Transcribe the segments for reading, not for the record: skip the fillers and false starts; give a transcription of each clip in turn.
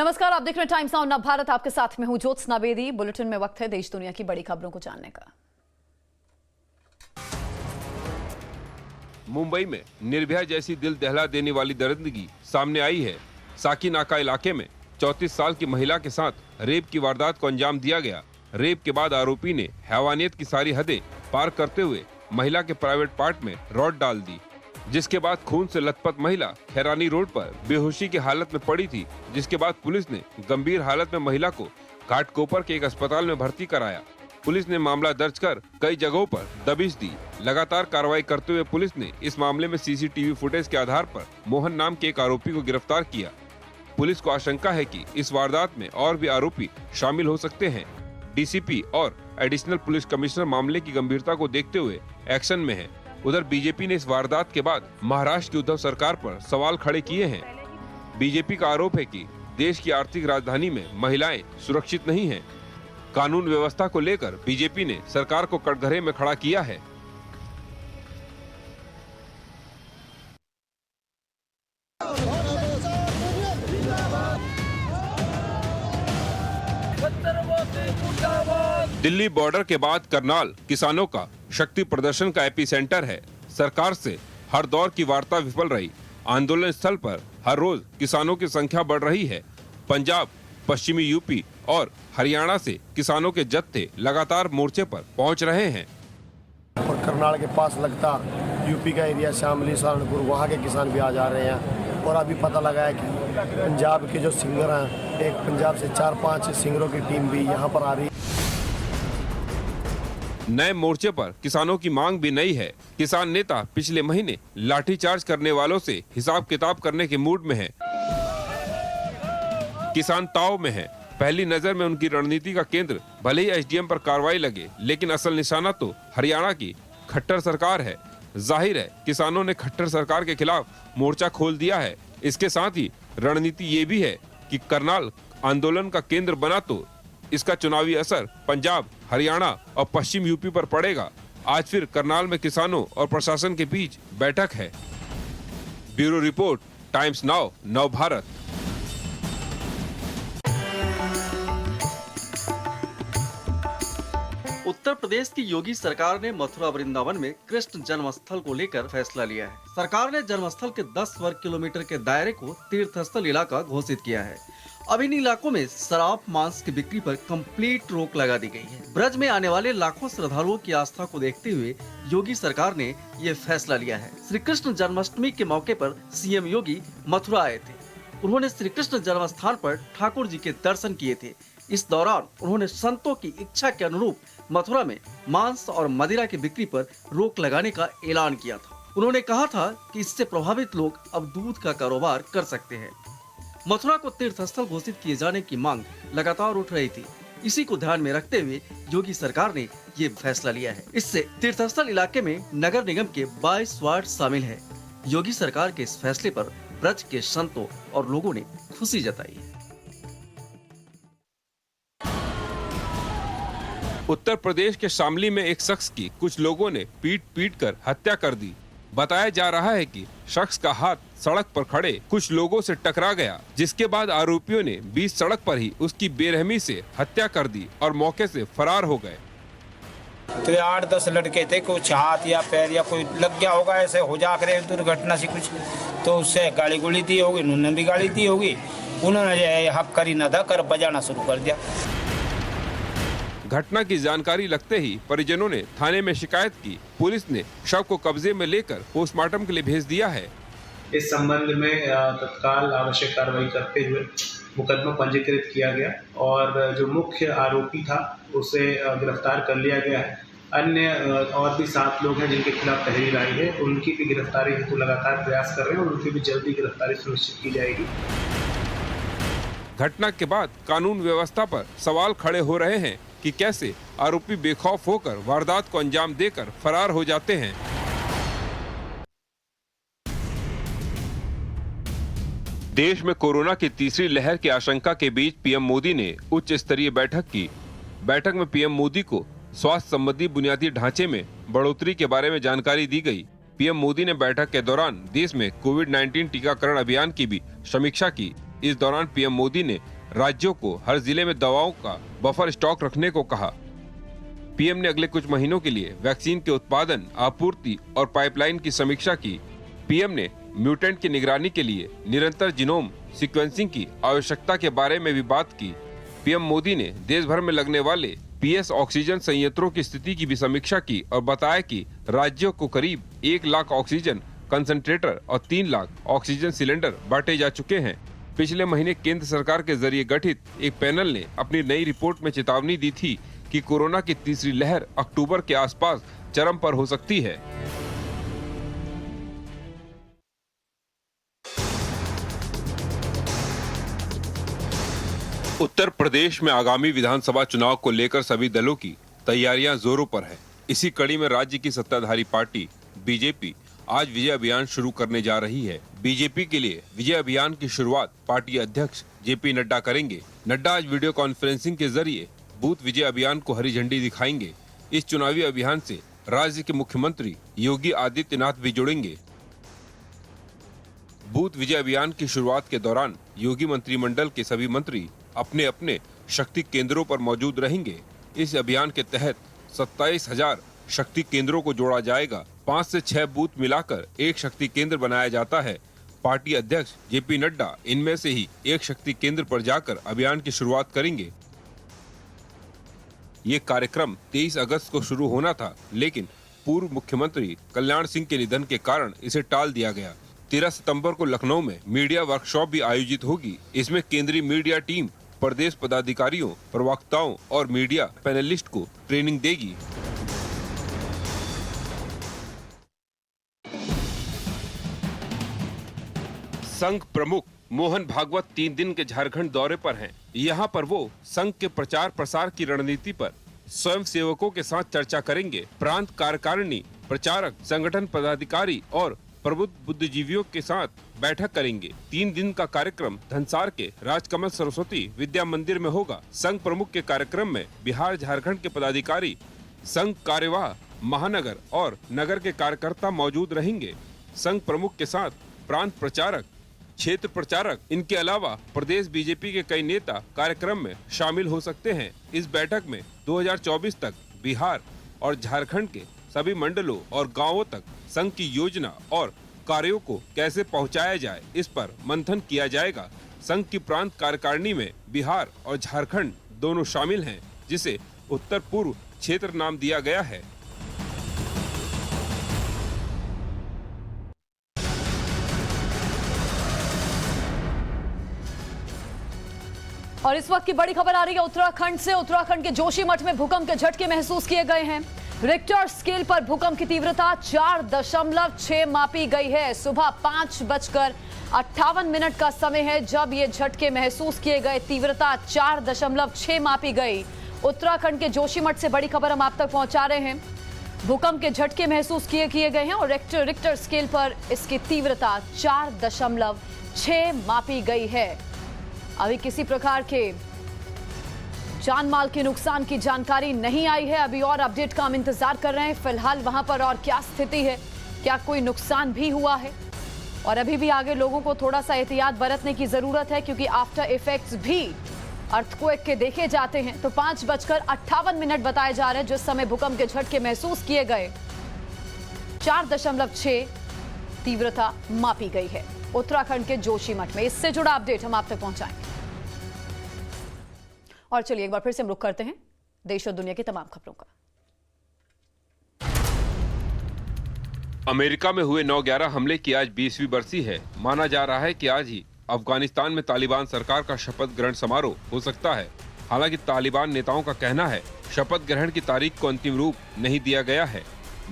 नमस्कार, आप देख रहे हैं टाइम्स नाउ नव भारत। आपके साथ में हूं ज्योत्सना बेदी। बुलेटिन में वक्त है देश दुनिया की बड़ी खबरों को जानने का। मुंबई में निर्भया जैसी दिल दहला देने वाली दरिंदगी सामने आई है। साकी नाका इलाके में 34 साल की महिला के साथ रेप की वारदात को अंजाम दिया गया। रेप के बाद आरोपी ने हैवानियत की सारी हदें पार करते हुए महिला के प्राइवेट पार्ट में रॉड डाल दी, जिसके बाद खून से लथपथ महिला खैरानी रोड पर बेहोशी की हालत में पड़ी थी। जिसके बाद पुलिस ने गंभीर हालत में महिला को घाटकोपर के एक अस्पताल में भर्ती कराया। पुलिस ने मामला दर्ज कर कई जगहों पर दबिश दी। लगातार कार्रवाई करते हुए पुलिस ने इस मामले में सीसीटीवी फुटेज के आधार पर मोहन नाम के एक आरोपी को गिरफ्तार किया। पुलिस को आशंका है कि इस वारदात में और भी आरोपी शामिल हो सकते हैं। डीसीपी और एडिशनल पुलिस कमिश्नर मामले की गंभीरता को देखते हुए एक्शन में है। उधर बीजेपी ने इस वारदात के बाद महाराष्ट्र की उद्धव सरकार पर सवाल खड़े किए हैं। बीजेपी का आरोप है कि देश की आर्थिक राजधानी में महिलाएं सुरक्षित नहीं हैं। कानून व्यवस्था को लेकर बीजेपी ने सरकार को कटघरे में खड़ा किया है। दिल्ली बॉर्डर के बाद करनाल किसानों का शक्ति प्रदर्शन का एपिसेंटर है। सरकार से हर दौर की वार्ता विफल रही। आंदोलन स्थल पर हर रोज किसानों की संख्या बढ़ रही है। पंजाब, पश्चिमी यूपी और हरियाणा से किसानों के जत्थे लगातार मोर्चे पर पहुंच रहे हैं। और करनाल के पास लगता यूपी का एरिया शामली, सहारनपुर, वहाँ के किसान भी आ जा रहे हैं। और अभी पता लगा है कि पंजाब के जो सिंगर हैं, एक पंजाब से 4-5 सिंगरों की टीम भी यहाँ पर आ रही है। नए मोर्चे पर किसानों की मांग भी नई है। किसान नेता पिछले महीने लाठीचार्ज करने वालों से हिसाब किताब करने के मूड में हैं। किसान ताव में है। पहली नजर में उनकी रणनीति का केंद्र भले ही एसडीएम पर कार्रवाई लगे, लेकिन असल निशाना तो हरियाणा की खट्टर सरकार है। जाहिर है किसानों ने खट्टर सरकार के खिलाफ मोर्चा खोल दिया है। इसके साथ ही रणनीति ये भी है कि करनाल आंदोलन का केंद्र बना तो इसका चुनावी असर पंजाब, हरियाणा और पश्चिम यूपी पर पड़ेगा। आज फिर करनाल में किसानों और प्रशासन के बीच बैठक है। ब्यूरो रिपोर्ट, टाइम्स नाउ नव भारत। उत्तर प्रदेश की योगी सरकार ने मथुरा वृंदावन में कृष्ण जन्मस्थल को लेकर फैसला लिया है। सरकार ने जन्मस्थल के 10 वर्ग किलोमीटर के दायरे को तीर्थस्थल इलाका घोषित किया है। अब इन इलाकों में शराब, मांस की बिक्री पर कंप्लीट रोक लगा दी गई है। ब्रज में आने वाले लाखों श्रद्धालुओं की आस्था को देखते हुए योगी सरकार ने ये फैसला लिया है। श्री कृष्ण जन्माष्टमी के मौके पर सीएम योगी मथुरा आए थे। उन्होंने श्री कृष्ण जन्म स्थान पर ठाकुर जी के दर्शन किए थे। इस दौरान उन्होंने संतों की इच्छा के अनुरूप मथुरा में मांस और मदिरा की बिक्री पर रोक लगाने का ऐलान किया था। उन्होंने कहा था कि इससे प्रभावित लोग अब दूध का कारोबार कर सकते हैं। मथुरा को तीर्थस्थल घोषित किए जाने की मांग लगातार उठ रही थी। इसी को ध्यान में रखते हुए योगी सरकार ने ये फैसला लिया है। इससे तीर्थस्थल इलाके में नगर निगम के 22 वार्ड शामिल है। योगी सरकार के इस फैसले पर ब्रज के संतों और लोगों ने खुशी जताई है। उत्तर प्रदेश के शामली में एक शख्स की कुछ लोगों ने पीट कर हत्या कर दी। बताया जा रहा है कि शख्स का हाथ सड़क पर खड़े कुछ लोगों से टकरा गया, जिसके बाद आरोपियों ने बीच सड़क पर ही उसकी बेरहमी से हत्या कर दी और मौके से फरार हो गए। तो 8-10 लड़के थे, कुछ हाथ या पैर या कोई लग गया होगा, ऐसे हो जा करे दुर्घटना से कुछ, तो उससे गाली गुली दी होगी, उन्होंने भी गाली दी होगी। उन्होंने हक करी न था कर बजाना शुरू कर दिया। घटना की जानकारी लगते ही परिजनों ने थाने में शिकायत की। पुलिस ने शव को कब्जे में लेकर पोस्टमार्टम के लिए भेज दिया है। इस संबंध में तत्काल आवश्यक कार्रवाई करते हुए मुकदमा पंजीकृत किया गया और जो मुख्य आरोपी था उसे गिरफ्तार कर लिया गया है। अन्य और भी 7 लोग हैं जिनके खिलाफ तहरीर आई है, उनकी भी गिरफ्तारी हेतु लगातार प्रयास कर रहे हैं और उनकी भी जल्दी गिरफ्तारी सुनिश्चित की जाएगी। घटना के बाद कानून व्यवस्था पर सवाल खड़े हो रहे हैं कि कैसे आरोपी बेखौफ होकर वारदात को अंजाम देकर फरार हो जाते हैं। देश में कोरोना की तीसरी लहर की आशंका के बीच पीएम मोदी ने उच्च स्तरीय बैठक की। बैठक में पीएम मोदी को स्वास्थ्य संबंधी बुनियादी ढांचे में बढ़ोतरी के बारे में जानकारी दी गई। पीएम मोदी ने बैठक के दौरान देश में कोविड-19 टीकाकरण अभियान की भी समीक्षा की। इस दौरान पीएम मोदी ने राज्यों को हर जिले में दवाओं का बफर स्टॉक रखने को कहा। पीएम ने अगले कुछ महीनों के लिए वैक्सीन के उत्पादन, आपूर्ति और पाइपलाइन की समीक्षा की। पीएम ने म्यूटेंट की निगरानी के लिए निरंतर जीनोम सीक्वेंसिंग की आवश्यकता के बारे में भी बात की। पीएम मोदी ने देश भर में लगने वाले पीएस ऑक्सीजन संयंत्रों की स्थिति की भी समीक्षा की और बताया कि राज्यों को करीब 1 लाख ऑक्सीजन कंसंट्रेटर और 3 लाख ऑक्सीजन सिलेंडर बांटे जा चुके हैं। पिछले महीने केंद्र सरकार के जरिए गठित एक पैनल ने अपनी नई रिपोर्ट में चेतावनी दी थी कि कोरोना की तीसरी लहर अक्टूबर के आसपास चरम पर हो सकती है। उत्तर प्रदेश में आगामी विधानसभा चुनाव को लेकर सभी दलों की तैयारियां जोरों पर है। इसी कड़ी में राज्य की सत्ताधारी पार्टी बीजेपी आज विजय अभियान शुरू करने जा रही है। बीजेपी के लिए विजय अभियान की शुरुआत पार्टी अध्यक्ष जेपी नड्डा करेंगे। नड्डा आज वीडियो कॉन्फ्रेंसिंग के जरिए बूथ विजय अभियान को हरी झंडी दिखाएंगे। इस चुनावी अभियान से राज्य के मुख्यमंत्री योगी आदित्यनाथ भी जुड़ेंगे। बूथ विजय अभियान की शुरुआत के दौरान योगी मंत्रिमंडल के सभी मंत्री अपने अपने शक्ति केंद्रों पर मौजूद रहेंगे। इस अभियान के तहत 27,000 शक्ति केंद्रों को जोड़ा जाएगा। 5 से 6 बूथ मिलाकर एक शक्ति केंद्र बनाया जाता है। पार्टी अध्यक्ष जेपी नड्डा इनमें से ही एक शक्ति केंद्र पर जाकर अभियान की शुरुआत करेंगे। ये कार्यक्रम 23 अगस्त को शुरू होना था, लेकिन पूर्व मुख्यमंत्री कल्याण सिंह के निधन के कारण इसे टाल दिया गया। 13 सितंबर को लखनऊ में मीडिया वर्कशॉप भी आयोजित होगी। इसमें केंद्रीय मीडिया टीम प्रदेश पदाधिकारियों, प्रवक्ताओं और मीडिया पैनलिस्ट को ट्रेनिंग देगी। संघ प्रमुख मोहन भागवत 3 दिन के झारखंड दौरे पर हैं। यहाँ पर वो संघ के प्रचार प्रसार की रणनीति पर स्वयं सेवकों के साथ चर्चा करेंगे। प्रांत कार्यकारिणी, प्रचारक, संगठन पदाधिकारी और प्रबुद्ध बुद्धिजीवियों के साथ बैठक करेंगे। 3 दिन का कार्यक्रम धनसार के राजकमल सरस्वती विद्या मंदिर में होगा। संघ प्रमुख के कार्यक्रम में बिहार झारखंड के पदाधिकारी, संघ कार्यवाह, महानगर और नगर के कार्यकर्ता मौजूद रहेंगे। संघ प्रमुख के साथ प्रांत प्रचारक, क्षेत्र प्रचारक, इनके अलावा प्रदेश बीजेपी के कई नेता कार्यक्रम में शामिल हो सकते हैं। इस बैठक में 2024 तक बिहार और झारखंड के सभी मंडलों और गांवों तक संघ की योजना और कार्यों को कैसे पहुंचाया जाए, इस पर मंथन किया जाएगा। संघ की प्रांत कार्यकारिणी में बिहार और झारखंड दोनों शामिल हैं, जिसे उत्तर पूर्व क्षेत्र नाम दिया गया है। और इस वक्त की बड़ी खबर आ रही है उत्तराखंड से। उत्तराखंड के जोशीमठ में भूकंप के झटके महसूस किए गए हैं। रिक्टर स्केल पर भूकंप की तीव्रता 4.6 मापी गई है। सुबह 5:58 का समय है जब ये झटके महसूस किए गए। तीव्रता 4.6 मापी गई। उत्तराखंड के जोशीमठ से बड़ी खबर हम आप तक पहुंचा रहे हैं। भूकंप के झटके महसूस किए गए हैं और रिक्टर स्केल पर इसकी तीव्रता 4.6 मापी गई है। अभी किसी प्रकार के जान माल के नुकसान की जानकारी नहीं आई है। अभी और अपडेट का हम इंतजार कर रहे हैं। फिलहाल वहां पर और क्या स्थिति है, क्या कोई नुकसान भी हुआ है, और अभी भी आगे लोगों को थोड़ा सा एहतियात बरतने की जरूरत है, क्योंकि आफ्टर इफेक्ट्स भी अर्थक्वेक के देखे जाते हैं। तो 5:58 बताए जा रहे हैं जिस समय भूकंप के झटके महसूस किए गए। 4.6 तीव्रता मापी गई है उत्तराखंड के जोशीमठ में। इससे जुड़ा अपडेट हम आप तक पहुंचाएंगे। और चलिए एक बार फिर से हम रुख करते हैं देश और दुनिया की तमाम खबरों का। अमेरिका में हुए 9/11 हमले की आज 20वीं बरसी है। माना जा रहा है कि आज ही अफगानिस्तान में तालिबान सरकार का शपथ ग्रहण समारोह हो सकता है। हालांकि तालिबान नेताओं का कहना है शपथ ग्रहण की तारीख को अंतिम रूप नहीं दिया गया है।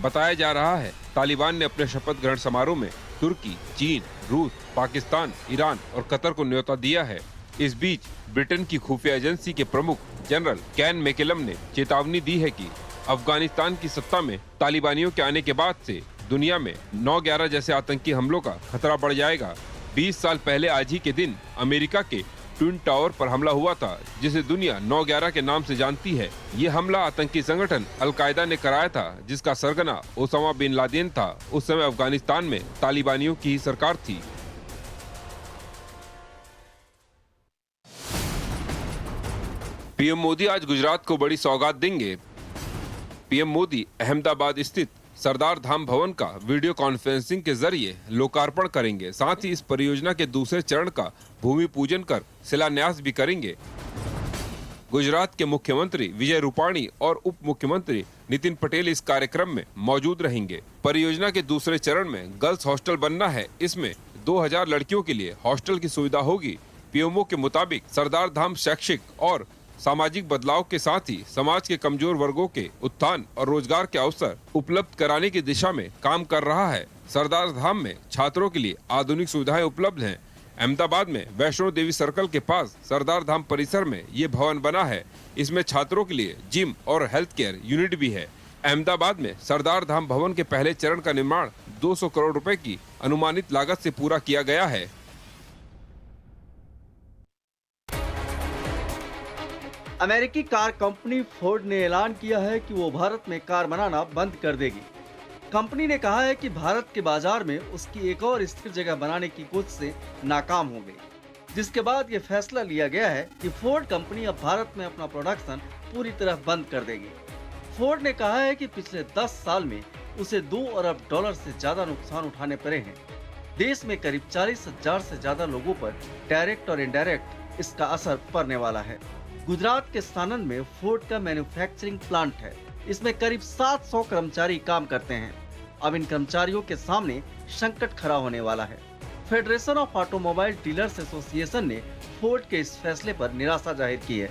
बताया जा रहा है तालिबान ने अपने शपथ ग्रहण समारोह में तुर्की, चीन, रूस, पाकिस्तान, ईरान और कतर को न्योता दिया है। इस बीच ब्रिटेन की खुफिया एजेंसी के प्रमुख जनरल कैन मैकेलम ने चेतावनी दी है कि अफगानिस्तान की सत्ता में तालिबानियों के आने के बाद से दुनिया में 9/11 जैसे आतंकी हमलों का खतरा बढ़ जाएगा। 20 साल पहले आज ही के दिन अमेरिका के ट्विन टावर पर हमला हुआ था, जिसे दुनिया 9/11 के नाम से जानती है। ये हमला आतंकी संगठन अल-कायदा ने कराया था, जिसका सरगना ओसामा बिन लादेन था। उस समय अफगानिस्तान में तालिबानियों की ही सरकार थी। पीएम मोदी आज गुजरात को बड़ी सौगात देंगे। पीएम मोदी अहमदाबाद स्थित सरदार धाम भवन का वीडियो कॉन्फ्रेंसिंग के जरिए लोकार्पण करेंगे। साथ ही इस परियोजना के दूसरे चरण का भूमि पूजन कर शिलान्यास भी करेंगे। गुजरात के मुख्यमंत्री विजय रूपाणी और उप मुख्यमंत्री नितिन पटेल इस कार्यक्रम में मौजूद रहेंगे। परियोजना के दूसरे चरण में गर्ल्स हॉस्टल बनना है। इसमें 2000 लड़कियों के लिए हॉस्टल की सुविधा होगी। पीएमओ के मुताबिक सरदार धाम शैक्षिक और सामाजिक बदलाव के साथ ही समाज के कमजोर वर्गों के उत्थान और रोजगार के अवसर उपलब्ध कराने की दिशा में काम कर रहा है। सरदार धाम में छात्रों के लिए आधुनिक सुविधाएं उपलब्ध हैं। अहमदाबाद में वैष्णो देवी सर्कल के पास सरदार धाम परिसर में ये भवन बना है। इसमें छात्रों के लिए जिम और हेल्थ केयर यूनिट भी है। अहमदाबाद में सरदार धाम भवन के पहले चरण का निर्माण 200 करोड़ रुपए की अनुमानित लागत से पूरा किया गया है। अमेरिकी कार कंपनी फोर्ड ने ऐलान किया है कि वो भारत में कार बनाना बंद कर देगी। कंपनी ने कहा है कि भारत के बाजार में उसकी एक और स्थिर जगह बनाने की कोशिशें नाकाम हो गई, जिसके बाद ये फैसला लिया गया है कि फोर्ड कंपनी अब भारत में अपना प्रोडक्शन पूरी तरह बंद कर देगी। फोर्ड ने कहा है कि पिछले 10 साल में उसे $2 अरब से ज्यादा नुकसान उठाने पड़े हैं। देश में करीब 40,000 से ज्यादा लोगों पर डायरेक्ट और इनडायरेक्ट इसका असर पड़ने वाला है। गुजरात के सानंद में फोर्ड का मैन्युफैक्चरिंग प्लांट है। इसमें करीब 700 कर्मचारी काम करते हैं। अब इन कर्मचारियों के सामने संकट खड़ा होने वाला है। Federation of automobile dealers association ने फोर्ड के इस फैसले पर निराशा जाहिर की है।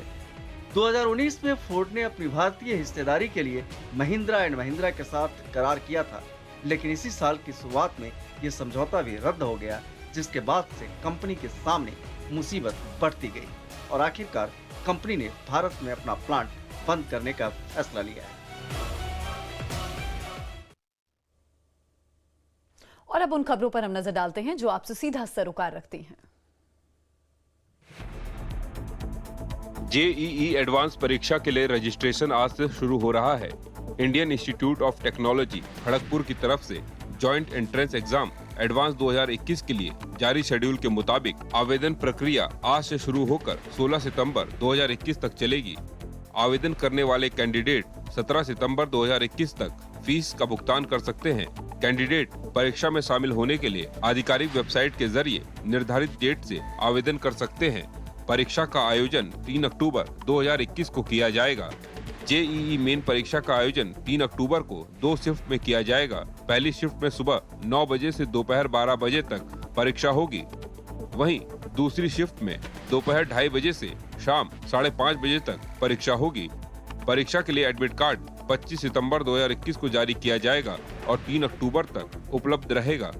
2019 में फोर्ड ने अपनी भारतीय हिस्सेदारी के लिए महिंद्रा एंड महिंद्रा के साथ करार किया था, लेकिन इसी साल की शुरुआत में ये समझौता भी रद्द हो गया, जिसके बाद से कंपनी के सामने मुसीबत बढ़ती गई और आखिरकार कंपनी ने भारत में अपना प्लांट बंद करने का फैसला लिया है। और अब उन खबरों पर हम नजर डालते हैं जो आपसे सीधा सरोकार रखती हैं। जेईई एडवांस परीक्षा के लिए रजिस्ट्रेशन आज से शुरू हो रहा है। Indian institute of technology Kharagpur की तरफ से जॉइंट एंट्रेंस एग्जाम एडवांस 2021 के लिए जारी शेड्यूल के मुताबिक आवेदन प्रक्रिया आज से शुरू होकर 16 सितंबर 2021 तक चलेगी। आवेदन करने वाले कैंडिडेट 17 सितंबर 2021 तक फीस का भुगतान कर सकते हैं। कैंडिडेट परीक्षा में शामिल होने के लिए आधिकारिक वेबसाइट के जरिए निर्धारित डेट से आवेदन कर सकते हैं। परीक्षा का आयोजन 3 अक्टूबर 2021 को किया जाएगा। जेईई मेन परीक्षा का आयोजन 3 अक्टूबर को 2 शिफ्ट में किया जाएगा। पहली शिफ्ट में सुबह 9 बजे से दोपहर 12 बजे तक परीक्षा होगी। वहीं दूसरी शिफ्ट में दोपहर 2:30 बजे से शाम 5:30 बजे तक परीक्षा होगी। परीक्षा के लिए एडमिट कार्ड 25 सितंबर 2021 को जारी किया जाएगा और 3 अक्टूबर तक उपलब्ध रहेगा।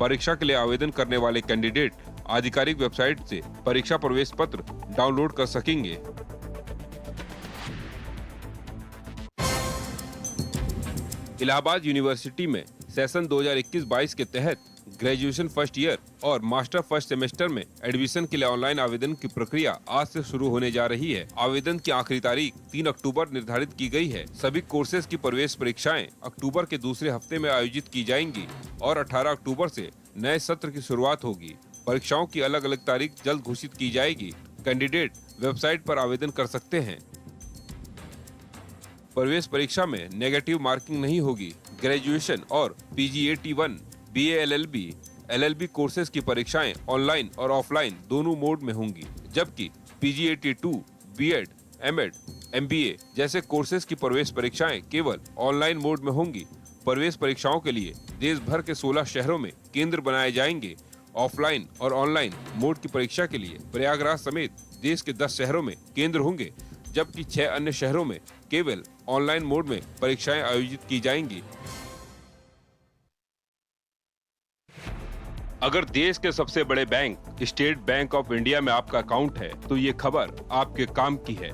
परीक्षा के लिए आवेदन करने वाले कैंडिडेट आधिकारिक वेबसाइट से परीक्षा प्रवेश पत्र डाउनलोड कर सकेंगे। इलाहाबाद यूनिवर्सिटी में सेशन 2021-22 के तहत ग्रेजुएशन फर्स्ट ईयर और मास्टर फर्स्ट सेमेस्टर में एडमिशन के लिए ऑनलाइन आवेदन की प्रक्रिया आज से शुरू होने जा रही है। आवेदन की आखिरी तारीख 3 अक्टूबर निर्धारित की गई है। सभी कोर्सेज की प्रवेश परीक्षाएं अक्टूबर के दूसरे हफ्ते में आयोजित की जाएंगी और 18 अक्टूबर से नए सत्र की शुरुआत होगी। परीक्षाओं की अलग अलग तारीख जल्द घोषित की जाएगी। कैंडिडेट वेबसाइट पर आवेदन कर सकते हैं। प्रवेश परीक्षा में नेगेटिव मार्किंग नहीं होगी। ग्रेजुएशन और PGAT1, BA LLB, LLB courses की परीक्षाएं ऑनलाइन और ऑफलाइन दोनों मोड में होंगी, जबकि PGAT2, B.Ed, M.Ed, MBA जैसे कोर्सेज की प्रवेश परीक्षाएं केवल ऑनलाइन मोड में होंगी। प्रवेश परीक्षाओं के लिए देश भर के 16 शहरों में केंद्र बनाए जाएंगे। ऑफलाइन और ऑनलाइन मोड की परीक्षा के लिए प्रयागराज समेत देश के 10 शहरों में केंद्र होंगे, जबकि 6 अन्य शहरों में केवल ऑनलाइन मोड में परीक्षाएं आयोजित की जाएंगी। अगर देश के सबसे बड़े bank state bank of India में आपका अकाउंट है तो ये खबर आपके काम की है।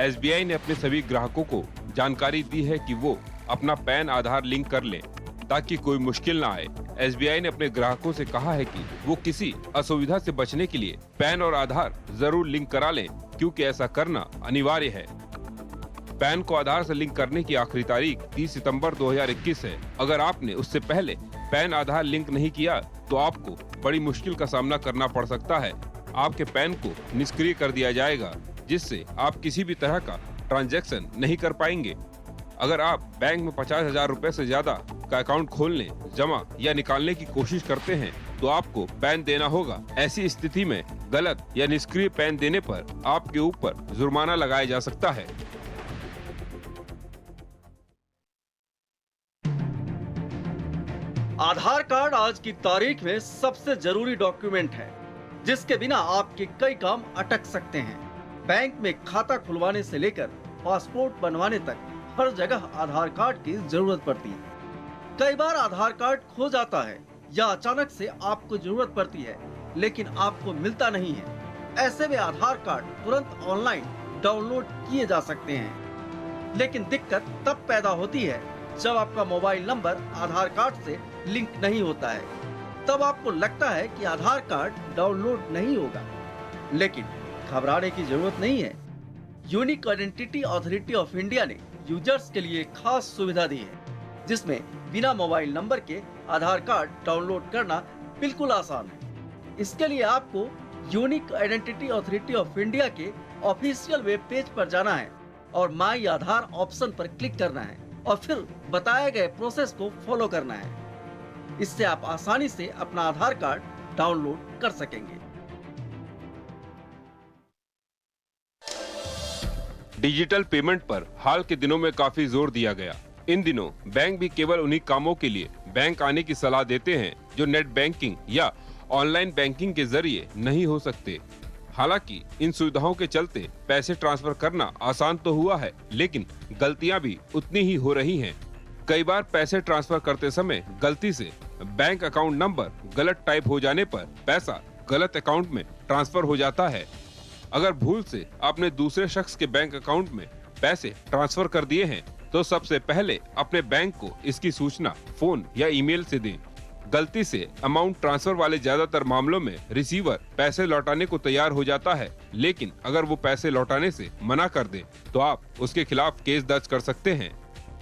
SBI ने अपने सभी ग्राहकों को जानकारी दी है कि वो अपना पैन आधार लिंक कर लें ताकि कोई मुश्किल ना आए। SBI ने अपने ग्राहकों से कहा है कि वो किसी असुविधा से बचने के लिए पैन और आधार जरूर लिंक करा लें, क्योंकि ऐसा करना अनिवार्य है। पैन को आधार से लिंक करने की आखिरी तारीख 30 सितंबर 2021 है। अगर आपने उससे पहले पैन आधार लिंक नहीं किया तो आपको बड़ी मुश्किल का सामना करना पड़ सकता है। आपके पैन को निष्क्रिय कर दिया जाएगा। जिससे आप किसी भी तरह का ट्रांजैक्शन नहीं कर पाएंगे। अगर आप बैंक में 50,000 रुपए से ज्यादा का अकाउंट खोलने, जमा या निकालने की कोशिश करते हैं तो आपको पैन देना होगा। ऐसी स्थिति में गलत या निष्क्रिय पैन देने पर आपके ऊपर जुर्माना लगाया जा सकता है। आधार कार्ड आज की तारीख में सबसे जरूरी डॉक्यूमेंट है, जिसके बिना आपके कई काम अटक सकते हैं। बैंक में खाता खुलवाने से लेकर पासपोर्ट बनवाने तक हर जगह आधार कार्ड की जरूरत पड़ती है। कई बार आधार कार्ड खो जाता है या अचानक से आपको जरूरत पड़ती है लेकिन आपको मिलता नहीं है। ऐसे में आधार कार्ड तुरंत ऑनलाइन डाउनलोड किए जा सकते हैं, लेकिन दिक्कत तब पैदा होती है जब आपका मोबाइल नंबर आधार कार्ड से लिंक नहीं होता है। तब आपको लगता है कि आधार कार्ड डाउनलोड नहीं होगा, लेकिन घबराने की जरूरत नहीं है। Unique identity authority of India ने यूजर्स के लिए खास सुविधा दी है, जिसमें बिना मोबाइल नंबर के आधार कार्ड डाउनलोड करना बिल्कुल आसान है। इसके लिए आपको unique identity authority of India के ऑफिशियल वेब पेज पर जाना है और माई आधार ऑप्शन पर क्लिक करना है और फिर बताए गए प्रोसेस को फॉलो करना है। इससे आप आसानी से अपना आधार कार्ड डाउनलोड कर सकेंगे। डिजिटल पेमेंट पर हाल के दिनों में काफी जोर दिया गया। इन दिनों बैंक भी केवल उन्हीं कामों के लिए बैंक आने की सलाह देते हैं जो नेट बैंकिंग या ऑनलाइन बैंकिंग के जरिए नहीं हो सकते। हालांकि इन सुविधाओं के चलते पैसे ट्रांसफर करना आसान तो हुआ है, लेकिन गलतियां भी उतनी ही हो रही हैं। कई बार पैसे ट्रांसफर करते समय गलती से बैंक अकाउंट नंबर गलत टाइप हो जाने पर पैसा गलत अकाउंट में ट्रांसफर हो जाता है। अगर भूल से आपने दूसरे शख्स के बैंक अकाउंट में पैसे ट्रांसफर कर दिए हैं तो सबसे पहले अपने बैंक को इसकी सूचना फोन या ईमेल से दें। गलती से अमाउंट ट्रांसफर वाले ज्यादातर मामलों में रिसीवर पैसे लौटाने को तैयार हो जाता है, लेकिन अगर वो पैसे लौटाने से मना कर दे तो आप उसके खिलाफ केस दर्ज कर सकते हैं।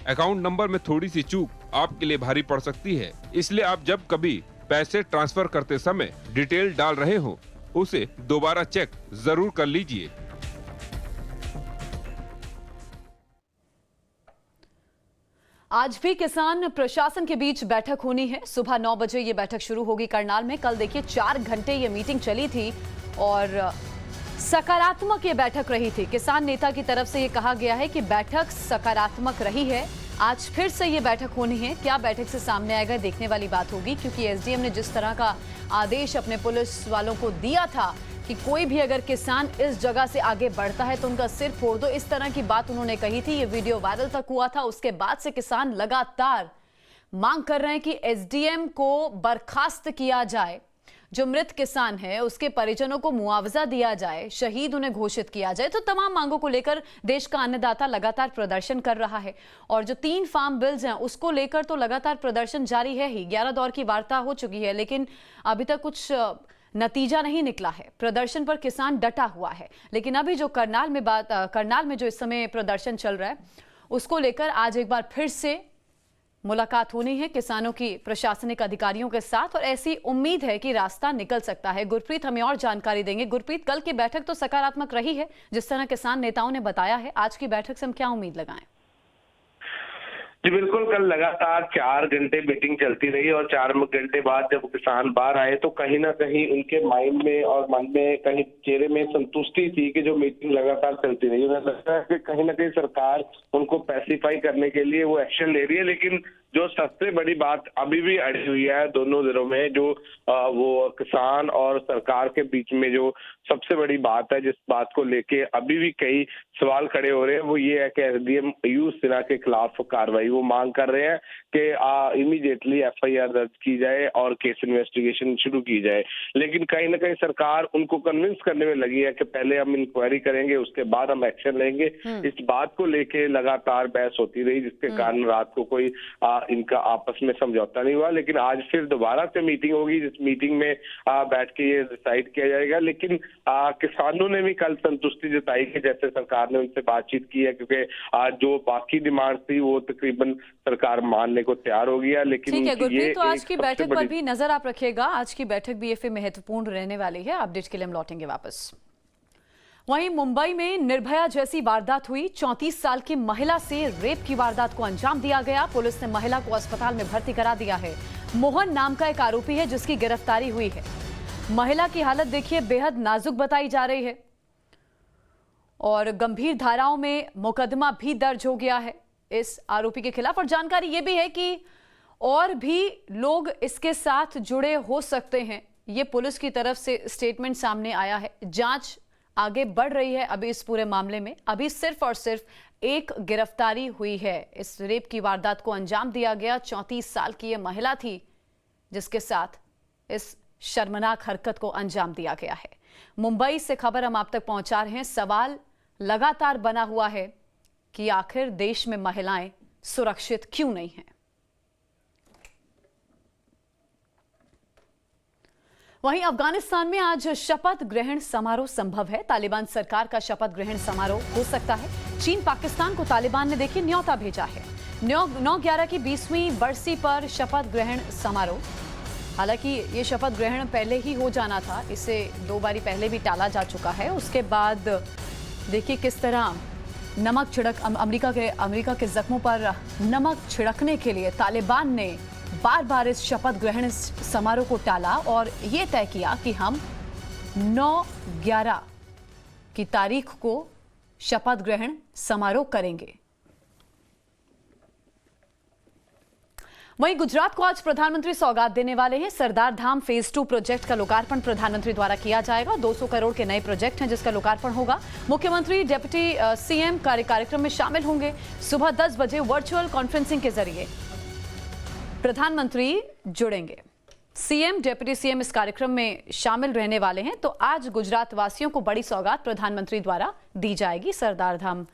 अकाउंट नंबर में थोड़ी सी चूक आपके लिए भारी पड़ सकती है, इसलिए आप जब कभी पैसे ट्रांसफर करते समय डिटेल डाल रहे हो उसे दोबारा चेक जरूर कर लीजिए। आज भी किसान प्रशासन के बीच बैठक होनी है। सुबह 9 बजे ये बैठक शुरू होगी करनाल में। कल देखिए 4 घंटे ये मीटिंग चली थी और सकारात्मक ये बैठक रही थी। किसान नेता की तरफ से ये कहा गया है कि बैठक सकारात्मक रही है। आज फिर से ये बैठक होनी है। क्या बैठक से सामने आएगा देखने वाली बात होगी, क्योंकि एसडीएम ने जिस तरह का आदेश अपने पुलिस वालों को दिया था कि कोई भी अगर किसान इस जगह से आगे बढ़ता है तो उनका सिर फोड़ दो, इस तरह की बात उन्होंने कही थी। ये वीडियो वायरल तक हुआ था। उसके बाद से किसान लगातार मांग कर रहे हैं कि एसडीएम को बर्खास्त किया जाए, जो मृत किसान है उसके परिजनों को मुआवजा दिया जाए, शहीद उन्हें घोषित किया जाए। तो तमाम मांगों को लेकर देश का अन्नदाता लगातार प्रदर्शन कर रहा है और जो 3 फार्म बिल्स हैं उसको लेकर तो लगातार प्रदर्शन जारी है ही। 11 दौर की वार्ता हो चुकी है, लेकिन अभी तक कुछ नतीजा नहीं निकला है। प्रदर्शन पर किसान डटा हुआ है। लेकिन अभी जो करनाल में जो इस समय प्रदर्शन चल रहा है उसको लेकर आज एक बार फिर से मुलाकात होनी है किसानों की प्रशासनिक अधिकारियों के साथ और ऐसी उम्मीद है कि रास्ता निकल सकता है। गुरप्रीत हमें और जानकारी देंगे। गुरप्रीत, कल की बैठक तो सकारात्मक रही है जिस तरह किसान नेताओं ने बताया है, आज की बैठक से हम क्या उम्मीद लगाएं? जी बिल्कुल, कल लगातार 4 घंटे मीटिंग चलती रही और 4 घंटे बाद जब किसान बाहर आए तो कहीं ना कहीं उनके माइंड में और मन में, कहीं चेहरे में संतुष्टि थी कि जो मीटिंग लगातार चलती रही। उन्हें लगता है कि कहीं ना कहीं सरकार उनको पैसिफाई करने के लिए वो एक्शन ले रही है। लेकिन जो सबसे बड़ी बात अभी भी अड़ी हुई है दोनों दिनों में, जो वो किसान और सरकार के बीच में जो सबसे बड़ी बात है, जिस बात को लेके अभी भी कई सवाल खड़े हो रहे हैं, वो ये है कि एसडीएम पीयूष सिन्हा के खिलाफ कार्रवाई। वो मांग कर रहे हैं कि इमीडिएटली एफआईआर दर्ज की जाए और केस इन्वेस्टिगेशन शुरू की जाए। लेकिन कहीं ना कहीं सरकार उनको कन्विंस करने में लगी है कि पहले हम इंक्वायरी करेंगे, उसके बाद हम एक्शन लेंगे। इस बात को लेके लगातार बहस होती रही, जिसके कारण रात को कोई इनका आपस में समझौता नहीं हुआ। लेकिन आज फिर दोबारा से मीटिंग होगी, जिस मीटिंग में बैठ के ये डिसाइड किया जाएगा। लेकिन किसानों ने भी कल संतुष्टि जताई कि जैसे सरकार ने उनसे बातचीत की है, क्योंकि जो बाकी डिमांड थी वो तकरीबन सरकार मानने को तैयार हो गया। लेकिन ठीक है गुरप्रीत, तो आज की बैठक पर भी नजर आप रखिएगा। आज की बैठक भी ये फिर महत्वपूर्ण रहने वाली है। अपडेट के लिए हम लौटेंगे वापस। वहीं मुंबई में निर्भया जैसी वारदात हुई। 34 साल की महिला से रेप की वारदात को अंजाम दिया गया। पुलिस ने महिला को अस्पताल में भर्ती करा दिया है। मोहन नाम का एक आरोपी है जिसकी गिरफ्तारी हुई है। महिला की हालत देखिए बेहद नाजुक बताई जा रही है और गंभीर धाराओं में मुकदमा भी दर्ज हो गया है इस आरोपी के खिलाफ। और जानकारी यह भी है कि और भी लोग इसके साथ जुड़े हो सकते हैं। ये पुलिस की तरफ से स्टेटमेंट सामने आया है। जांच आगे बढ़ रही है अभी इस पूरे मामले में। अभी सिर्फ और सिर्फ एक गिरफ्तारी हुई है। इस रेप की वारदात को अंजाम दिया गया। 34 साल की ये महिला थी जिसके साथ इस शर्मनाक हरकत को अंजाम दिया गया है। मुंबई से खबर हम आप तक पहुंचा रहे हैं। सवाल लगातार बना हुआ है कि आखिर देश में महिलाएं सुरक्षित क्यों नहीं हैं। वहीं अफगानिस्तान में आज शपथ ग्रहण समारोह संभव है। तालिबान सरकार का शपथ ग्रहण समारोह हो सकता है। चीन पाकिस्तान को तालिबान ने देखिए न्योता भेजा है। 9/11 की 20वीं बरसी पर शपथ ग्रहण समारोह। हालांकि ये शपथ ग्रहण पहले ही हो जाना था। इसे 2 बारी पहले भी टाला जा चुका है। उसके बाद देखिए किस तरह नमक छिड़क अमेरिका के जख्मों पर नमक छिड़कने के लिए तालिबान ने बार बार इस शपथ ग्रहण समारोह को टाला और ये तय किया कि हम 9/11 की तारीख को शपथ ग्रहण समारोह करेंगे। वहीं गुजरात को आज प्रधानमंत्री सौगात देने वाले हैं। सरदार धाम फेज 2 प्रोजेक्ट का लोकार्पण प्रधानमंत्री द्वारा किया जाएगा। 200 करोड़ के नए प्रोजेक्ट हैं जिसका लोकार्पण होगा। मुख्यमंत्री डिप्टी सीएम कार्यक्रम में शामिल होंगे। सुबह 10 बजे वर्चुअल कॉन्फ्रेंसिंग के जरिए प्रधानमंत्री जुड़ेंगे। सीएम डिप्टी सीएम इस कार्यक्रम में शामिल रहने वाले हैं। तो आज गुजरात वासियों को बड़ी सौगात प्रधानमंत्री द्वारा दी जाएगी। सरदार धाम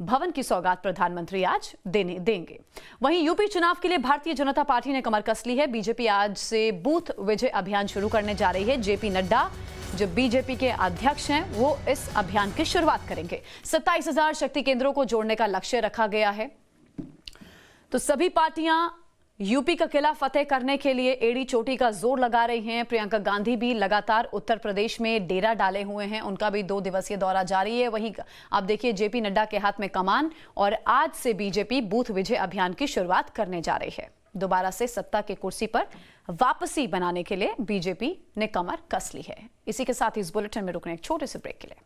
भवन की सौगात प्रधानमंत्री आज देंगे। वहीं यूपी चुनाव के लिए भारतीय जनता पार्टी ने कमर कस ली है। बीजेपी आज से बूथ विजय अभियान शुरू करने जा रही है। जेपी नड्डा जो बीजेपी के अध्यक्ष हैं वो इस अभियान की शुरुआत करेंगे। 27,000 शक्ति केंद्रों को जोड़ने का लक्ष्य रखा गया है। तो सभी पार्टियां यूपी का किला फतेह करने के लिए एड़ी चोटी का जोर लगा रही हैं। प्रियंका गांधी भी लगातार उत्तर प्रदेश में डेरा डाले हुए हैं। उनका भी 2 दिवसीय दौरा जारी है। वहीं आप देखिए जेपी नड्डा के हाथ में कमान और आज से बीजेपी बूथ विजय अभियान की शुरुआत करने जा रही है। दोबारा से सत्ता की कुर्सी पर वापसी बनाने के लिए बीजेपी ने कमर कस ली है। इसी के साथ इस बुलेटिन में रुकने एक छोटे से ब्रेक के लिए